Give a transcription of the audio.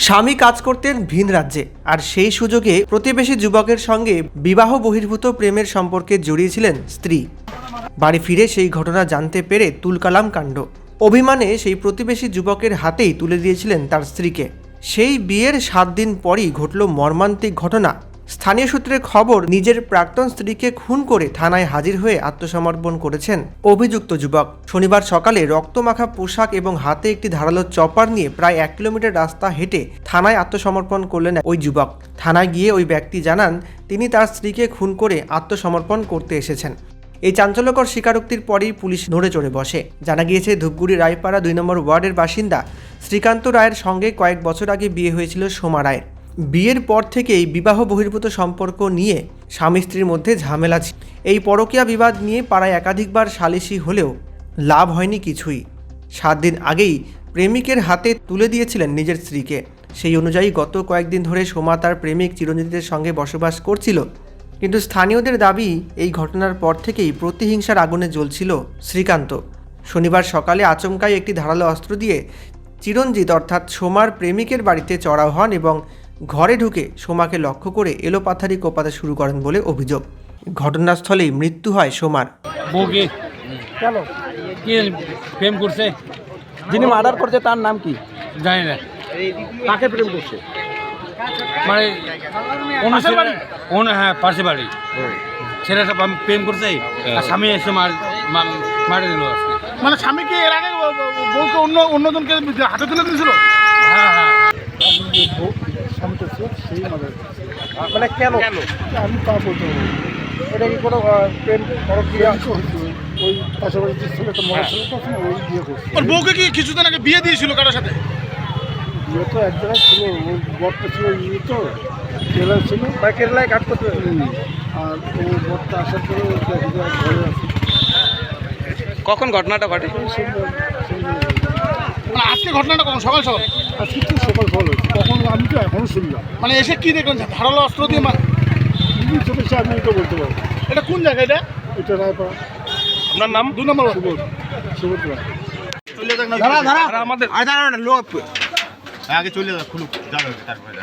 স্বামী কাজ করতেন ভিন রাজ্যে, আর সেই সুযোগে প্রতিবেশী যুবকের সঙ্গে বিবাহ বহির্ভূত প্রেমের সম্পর্কে জড়িয়েছিলেন স্ত্রী। বাড়ি ফিরে সেই ঘটনা জানতে পেরে তুলকালাম কাণ্ড। অভিমানে সেই প্রতিবেশী যুবকের হাতেই তুলে দিয়েছিলেন তার স্ত্রীকে। সেই বিয়ের 7 দিন পরই ঘটল মর্মান্তিক ঘটনা। স্থানীয় সূত্রে খবর, নিজের প্রাক্তন স্ত্রীকে খুন করে থানায় হাজির হয়ে আত্মসমর্পণ করেছেন অভিযুক্ত যুবক। শনিবার সকালে রক্তমাখা পোশাক এবং হাতে একটি ধারালো চপার নিয়ে প্রায় 1 কিলোমিটার রাস্তা হেঁটে থানায় আত্মসমর্পণ করলেন ওই যুবক। থানায় গিয়ে ওই ব্যক্তি জানান তিনি তার স্ত্রীকে খুন করে আত্মসমর্পণ করতে এসেছেন। এই চাঞ্চল্যকর স্বীকারোক্তির পরেই পুলিশ নড়ে চড়ে বসে। জানা গিয়েছে, ধূপগুড়ি রায়পাড়া 2 নম্বর ওয়ার্ডের বাসিন্দা শ্রীকান্ত রায়ের সঙ্গে কয়েক বছর আগে বিয়ে হয়েছিল সোমা রায়ের। বিয়ের পর থেকেই বিবাহ বহির্ভূত সম্পর্ক নিয়ে স্বামী স্ত্রীর মধ্যে ঝামেলা ছিল। এই পরকীয়া বিবাদ নিয়ে পাড়ায় একাধিকবার সালিশি হলেও লাভ হয়নি কিছুই। 7 দিন আগেই প্রেমিকের হাতে তুলে দিয়েছিলেন নিজের স্ত্রীকে। সেই অনুযায়ী গত কয়েকদিন ধরে সোমা তার প্রেমিক চিরঞ্জিতের সঙ্গে বসবাস করছিল। কিন্তু স্থানীয়দের দাবি, এই ঘটনার পর থেকেই প্রতিহিংসার আগুনে জ্বলছিল শ্রীকান্ত। শনিবার সকালে আচমকাই একটি ধারালো অস্ত্র দিয়ে চিরঞ্জিত অর্থাৎ সোমার প্রেমিকের বাড়িতে চড়াও হন এবং ঘরে ঢুকে সোমাকে লক্ষ্য করে এলোপাথারি কোপাতে শুরু করেন বলে অভিযোগ। ঘটনাস্থলেই মৃত্যু হয় সোমার। বউকে কেন? কি প্রেম করছে যিনি মার্ডার করছে তার নাম কি? জানি না। কাকে প্রেম করছে? মানে হ্যাঁ, পাশে বাড়ি ছেলেটা প্রেম করছে আর স্বামী এসে মারে দিল আজকে। মানে স্বামী কি এর আগে বউকে অন্যজনকে হাতে তুলে দিয়েছিল? হ্যাঁ হ্যাঁ। মানে কেন? আমি তা বলতে পারবো। এটা কি কোনো প্রেম পরক্রিয়া? ওই পাশাপাশি ছিল একটা মরা ছিল, তখন ওই বিয়ে করছে। ওর বউকে কি কিছুদিন আগে বিয়ে দিয়েছিল কারোর সাথে? বিয়ে তো এক জায়গায় ছিল, ওর বরটা ছিল ইয়ে তো কেরালায় ছিল, কেরালায় কাজ করতে। আর ও বরটা আসার পরে ঘরে আছে। কখন ঘটনাটা ঘটে? মানে আজকে ঘটনাটা কখন? সকাল সকাল? আজকে তো সকাল সকাল হয়েছে, তখন আমি তো এখনও শুনলাম। মানে এসে কি দেখলেন? ধারালো অস্ত্র দিয়ে চলেছে, আমি এটা বলতে পারবো। এটা কোন জায়গা? এটা রায়পাড়া। আপনার নাম? 2 নম্বর সুবোধ রায়। আমাদের লোক আগে চলে যা, খুলুক যাবে তারপরে